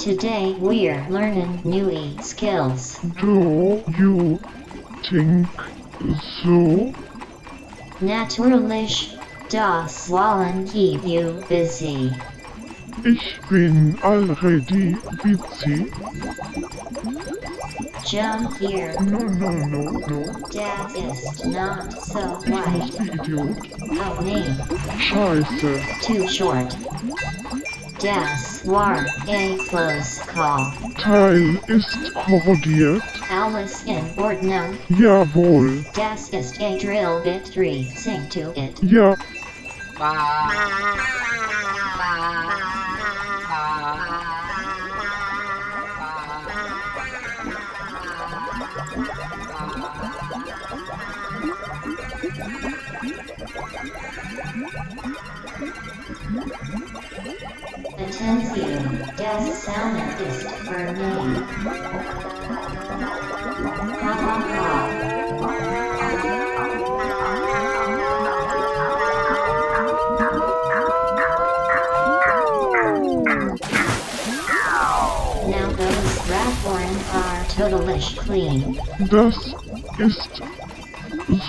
Today we're learning new skills. Do you think so? Natürlich, das wollen keep you busy. Ich bin already busy. Jump here. No. Das ist not so Ich muss wide. Idiot. Oh name, Scheiße. too short. Das war a close call. Teil ist korrodiert. Alles in Ordnung. Jawohl. Das ist a drill bit 3. Sing to it. Ja. Attention, das Sound ist für mich. Ha ha ha. Now those Radborn are totally clean. Das ist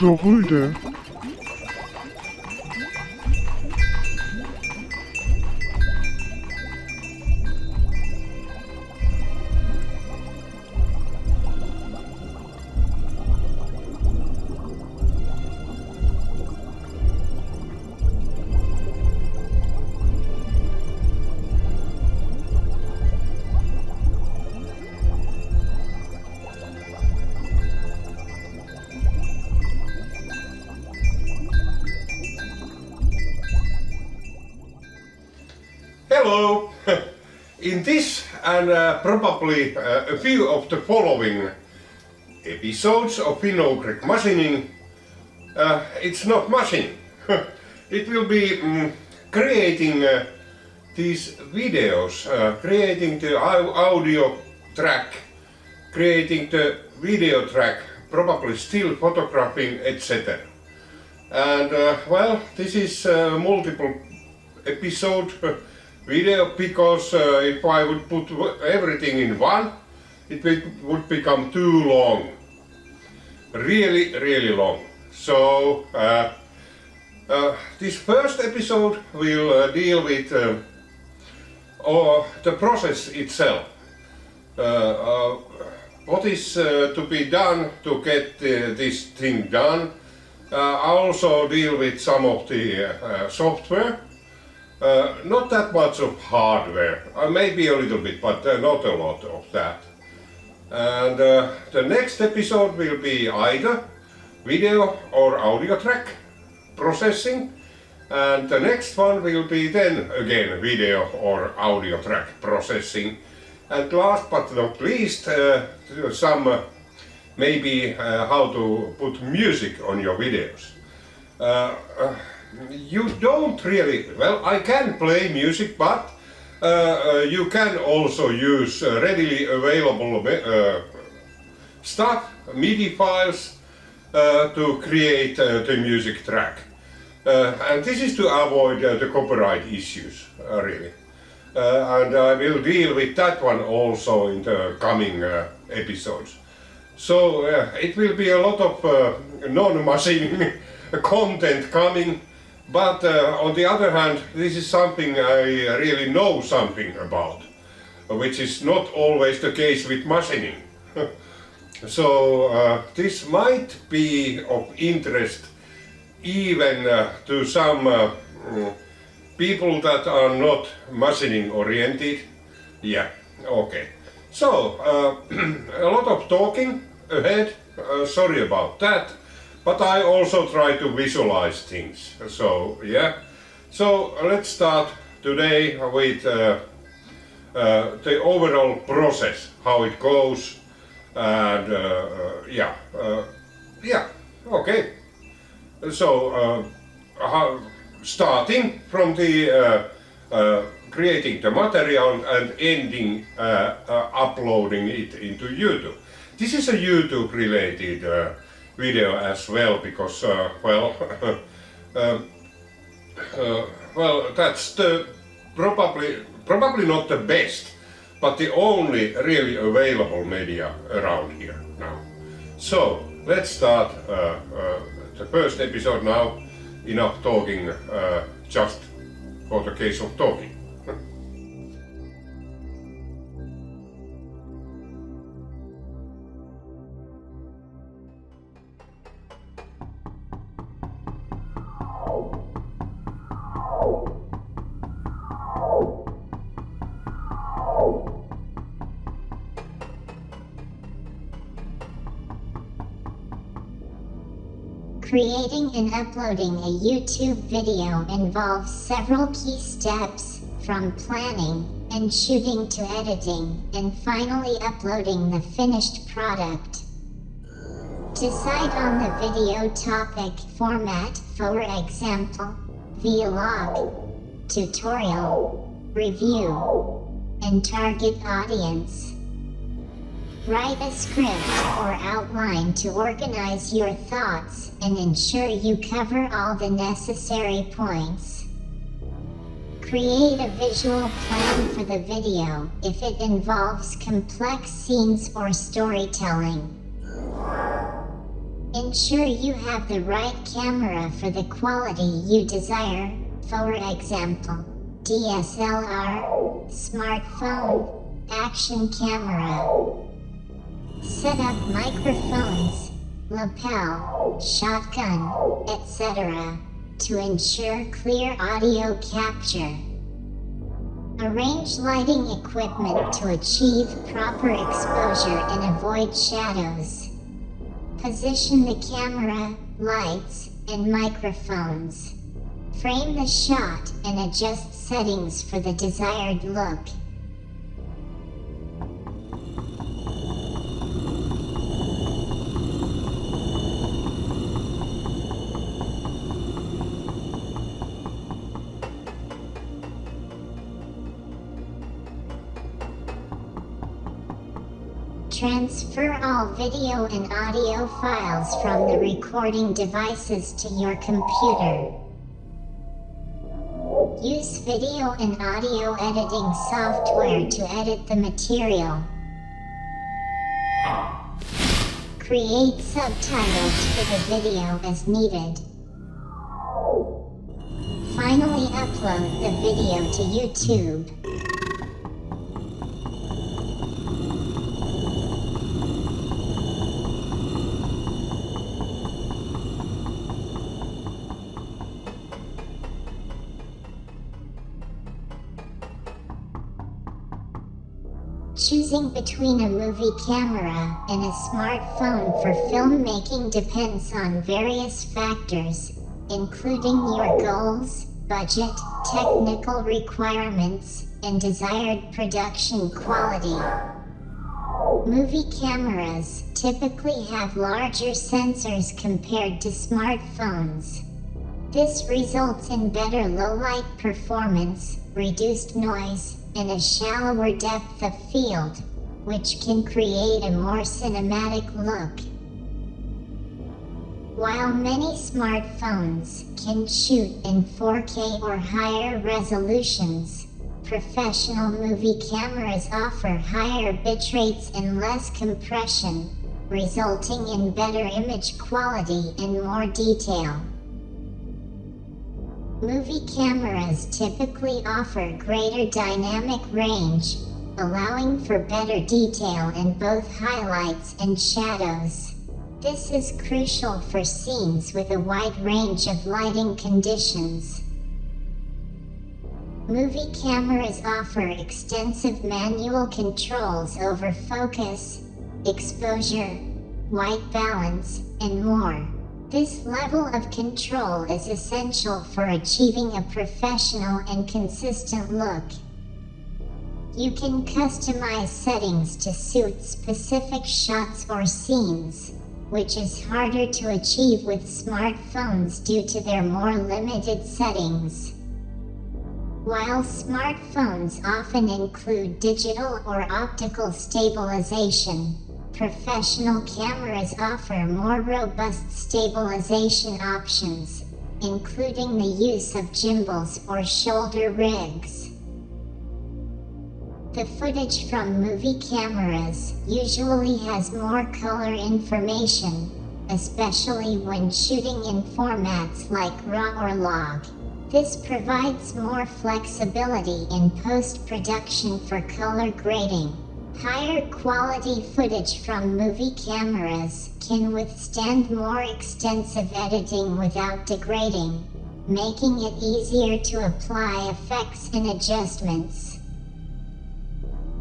so rüde. Hello! In this and probably a few of the following episodes of Finno-Ugric Machining, it's not machining. It will be creating these videos, creating the audio track, creating the video track, probably still photographing, etc. And well, this is multiple episode video because if I would put everything in one, it would become too long. Really long. So this first episode will deal with the process itself. What is to be done to get this thing done. I also deal with some of the software. Not that much of hardware, maybe a little bit, but not a lot of that. And the next episode will be either video or audio track processing, and the next one will be then again video or audio track processing. And last but not least, some maybe how to put music on your videos. You don't really, well, I can play music, but you can also use readily available stuff, MIDI files, to create the music track. And this is to avoid the copyright issues, really. And I will deal with that one also in the coming episodes. So it will be a lot of non-machining content coming. But on the other hand, this is something I really know something about, which is not always the case with machining. So this might be of interest even to some people that are not machining oriented. Yeah, okay. So a lot of talking ahead, sorry about that. But I also try to visualize things. So yeah, so let's start today with the overall process, how it goes, and yeah, okay. So starting from the creating the material and ending uploading it into YouTube. This is a YouTube related video as well, because well, well, that's the probably not the best, but the only really available media around here now. So let's start the first episode now. Enough talking, just for the case of talking. Creating and uploading a YouTube video involves several key steps, from planning and shooting to editing, and finally uploading the finished product. Decide on the video topic format, for example, vlog, tutorial, review, and target audience. Write a script or outline to organize your thoughts and ensure you cover all the necessary points. Create a visual plan for the video if it involves complex scenes or storytelling. Ensure you have the right camera for the quality you desire, for example, DSLR, smartphone, action camera. Set up microphones, lapel, shotgun, etc. to ensure clear audio capture. Arrange lighting equipment to achieve proper exposure and avoid shadows. Position the camera, lights, and microphones. Frame the shot and adjust settings for the desired look. Transfer all video and audio files from the recording devices to your computer. Use video and audio editing software to edit the material. Create subtitles for the video as needed. Finally, upload the video to YouTube. Choosing between a movie camera and a smartphone for filmmaking depends on various factors, including your goals, budget, technical requirements, and desired production quality. Movie cameras typically have larger sensors compared to smartphones. This results in better low-light performance, reduced noise, and a shallower depth of field, which can create a more cinematic look. While many smartphones can shoot in 4K or higher resolutions, professional movie cameras offer higher bitrates and less compression, resulting in better image quality and more detail. Movie cameras typically offer greater dynamic range, allowing for better detail in both highlights and shadows. This is crucial for scenes with a wide range of lighting conditions. Movie cameras offer extensive manual controls over focus, exposure, white balance, and more. This level of control is essential for achieving a professional and consistent look. You can customize settings to suit specific shots or scenes, which is harder to achieve with smartphones due to their more limited settings. While smartphones often include digital or optical stabilization, professional cameras offer more robust stabilization options, including the use of gimbals or shoulder rigs. The footage from movie cameras usually has more color information, especially when shooting in formats like RAW or LOG. This provides more flexibility in post-production for color grading. Higher quality footage from movie cameras can withstand more extensive editing without degrading, making it easier to apply effects and adjustments.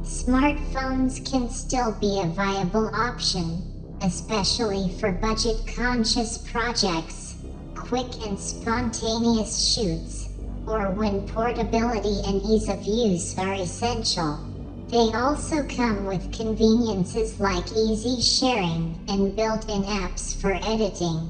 Smartphones can still be a viable option, especially for budget-conscious projects, quick and spontaneous shoots, or when portability and ease of use are essential. They also come with conveniences like easy sharing and built-in apps for editing.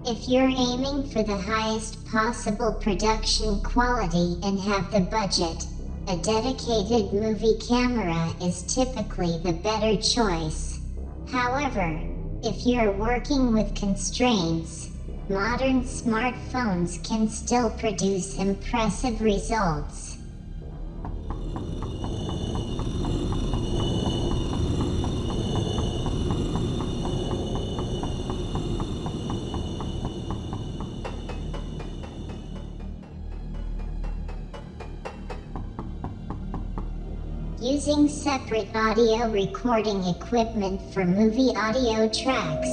If you're aiming for the highest possible production quality and have the budget, a dedicated movie camera is typically the better choice. However, if you're working with constraints, modern smartphones can still produce impressive results. Using separate audio recording equipment for movie audio tracks,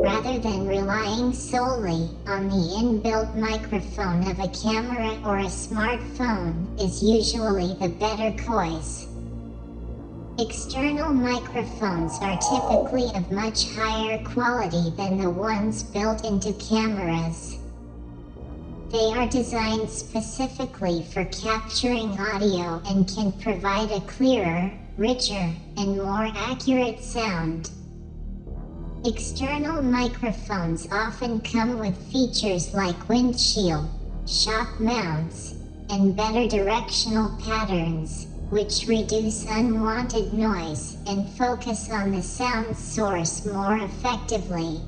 rather than relying solely on the inbuilt microphone of a camera or a smartphone, is usually the better choice. External microphones are typically of much higher quality than the ones built into cameras. They are designed specifically for capturing audio and can provide a clearer, richer, and more accurate sound. External microphones often come with features like windshield, shock mounts, and better directional patterns, which reduce unwanted noise and focus on the sound source more effectively.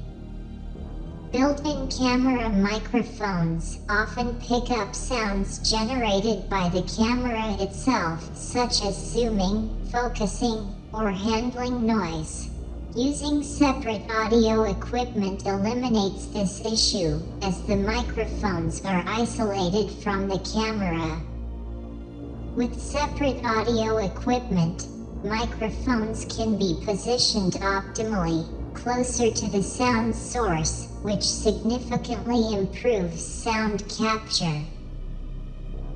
Built-in camera microphones often pick up sounds generated by the camera itself, such as zooming, focusing, or handling noise. Using separate audio equipment eliminates this issue, as the microphones are isolated from the camera. With separate audio equipment, microphones can be positioned optimally, closer to the sound source, which significantly improves sound capture.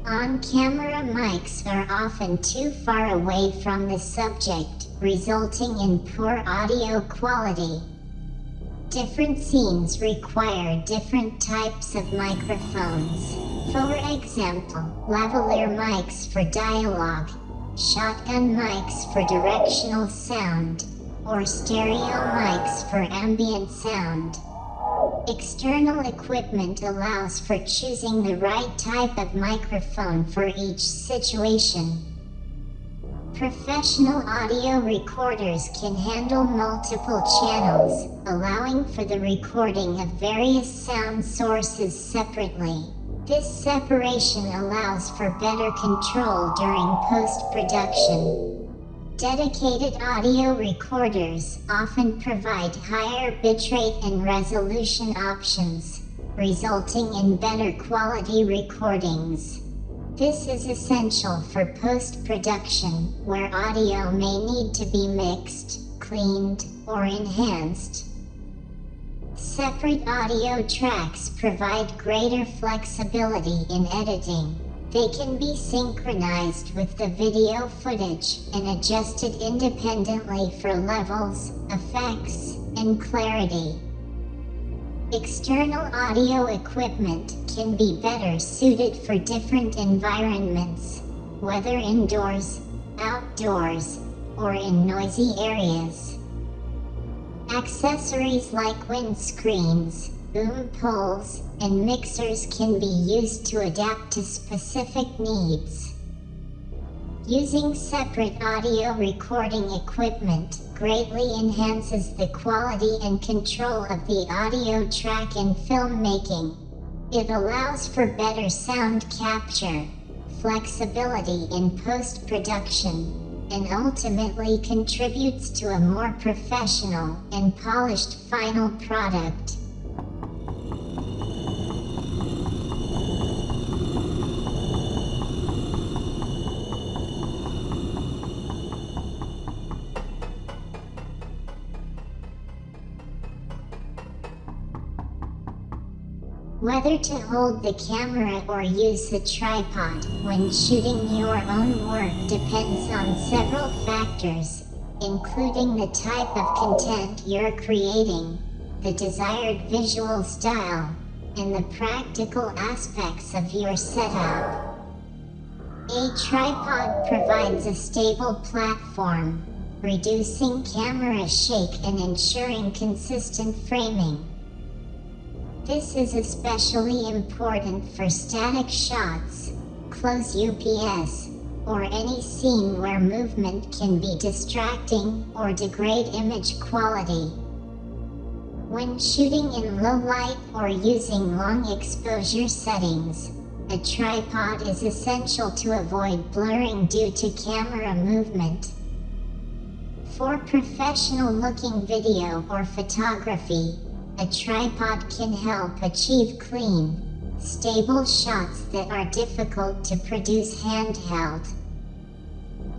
On-camera mics are often too far away from the subject, resulting in poor audio quality. Different scenes require different types of microphones. For example, lavalier mics for dialogue, shotgun mics for directional sound, or stereo mics for ambient sound. External equipment allows for choosing the right type of microphone for each situation. Professional audio recorders can handle multiple channels, allowing for the recording of various sound sources separately. This separation allows for better control during post-production. Dedicated audio recorders often provide higher bitrate and resolution options, resulting in better quality recordings. This is essential for post-production, where audio may need to be mixed, cleaned, or enhanced. Separate audio tracks provide greater flexibility in editing. They can be synchronized with the video footage and adjusted independently for levels, effects, and clarity. External audio equipment can be better suited for different environments, whether indoors, outdoors, or in noisy areas. Accessories like windscreens, boom poles, and mixers can be used to adapt to specific needs. Using separate audio recording equipment greatly enhances the quality and control of the audio track in filmmaking. It allows for better sound capture, flexibility in post-production, and ultimately contributes to a more professional and polished final product. Whether to hold the camera or use the tripod when shooting your own work depends on several factors, including the type of content you're creating, the desired visual style, and the practical aspects of your setup. A tripod provides a stable platform, reducing camera shake and ensuring consistent framing. This is especially important for static shots, close UPS, or any scene where movement can be distracting or degrade image quality. When shooting in low light or using long exposure settings, a tripod is essential to avoid blurring due to camera movement. For professional-looking video or photography, a tripod can help achieve clean, stable shots that are difficult to produce handheld.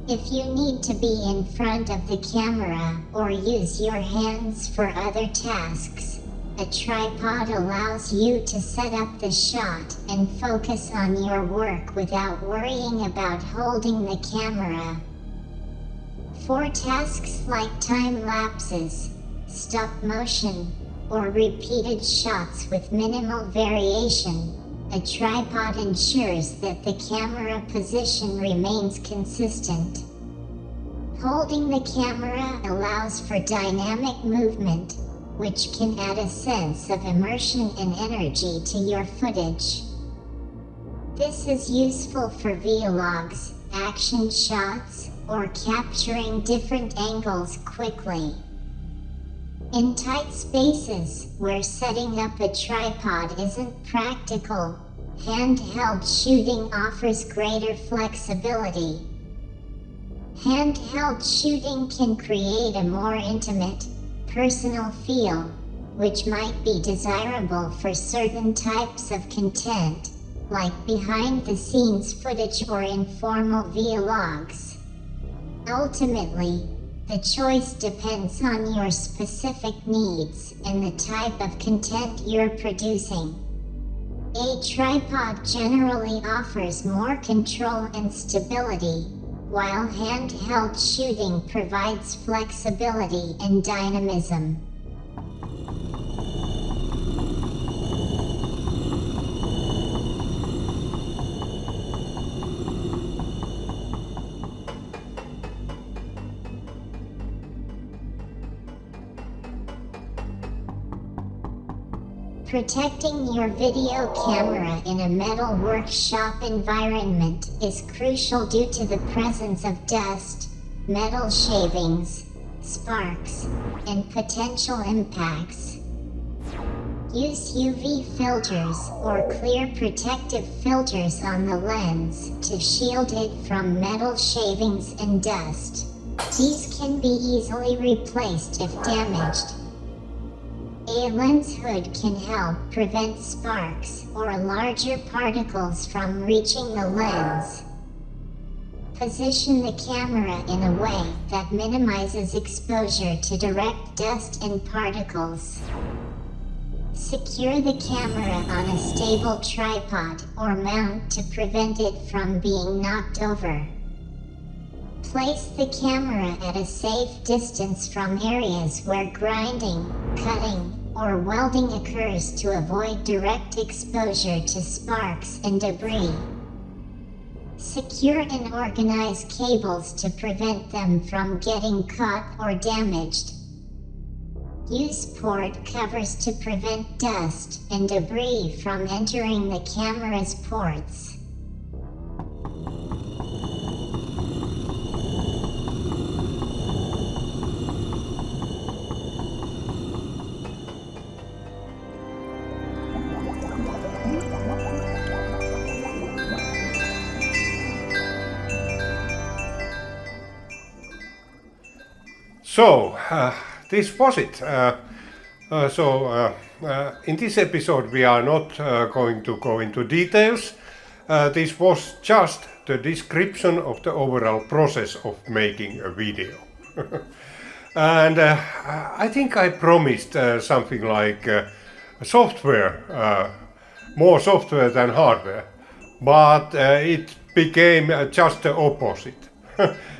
If you need to be in front of the camera or use your hands for other tasks, a tripod allows you to set up the shot and focus on your work without worrying about holding the camera. For tasks like time lapses, stop motion, or repeated shots with minimal variation, a tripod ensures that the camera position remains consistent. Holding the camera allows for dynamic movement, which can add a sense of immersion and energy to your footage. This is useful for vlogs, action shots, or capturing different angles quickly. In tight spaces where setting up a tripod isn't practical, handheld shooting offers greater flexibility. Handheld shooting can create a more intimate, personal feel, which might be desirable for certain types of content, like behind-the-scenes footage or informal vlogs. Ultimately, the choice depends on your specific needs and the type of content you're producing. A tripod generally offers more control and stability, while handheld shooting provides flexibility and dynamism. Protecting your video camera in a metal workshop environment is crucial due to the presence of dust, metal shavings, sparks, and potential impacts. Use UV filters or clear protective filters on the lens to shield it from metal shavings and dust. These can be easily replaced if damaged. A lens hood can help prevent sparks or larger particles from reaching the lens. Position the camera in a way that minimizes exposure to direct dust and particles. Secure the camera on a stable tripod or mount to prevent it from being knocked over. Place the camera at a safe distance from areas where grinding, cutting, or welding occurs to avoid direct exposure to sparks and debris. Secure and organize cables to prevent them from getting caught or damaged. Use port covers to prevent dust and debris from entering the camera's ports. So, this was it. In this episode, we are not going to go into details. This was just the description of the overall process of making a video. And I think I promised something like software, more software than hardware, but it became just the opposite.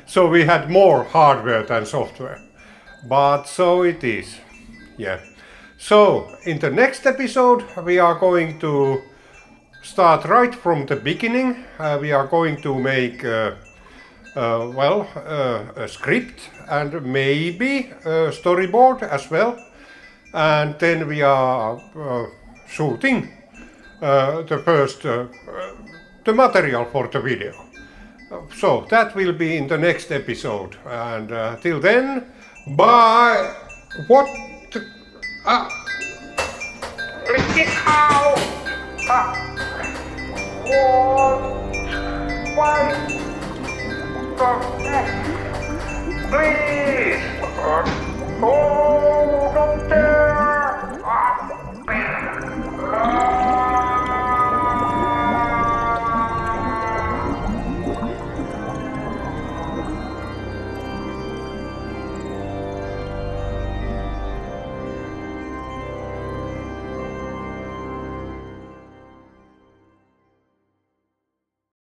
So we had more hardware than software, but so it is. Yeah. So in the next episode we are going to start right from the beginning. We are going to make a script and maybe a storyboard as well, and then we are shooting the first the material for the video. So that will be in the next episode, and till then, bye. What? Little cow. Why? Please. Oh no.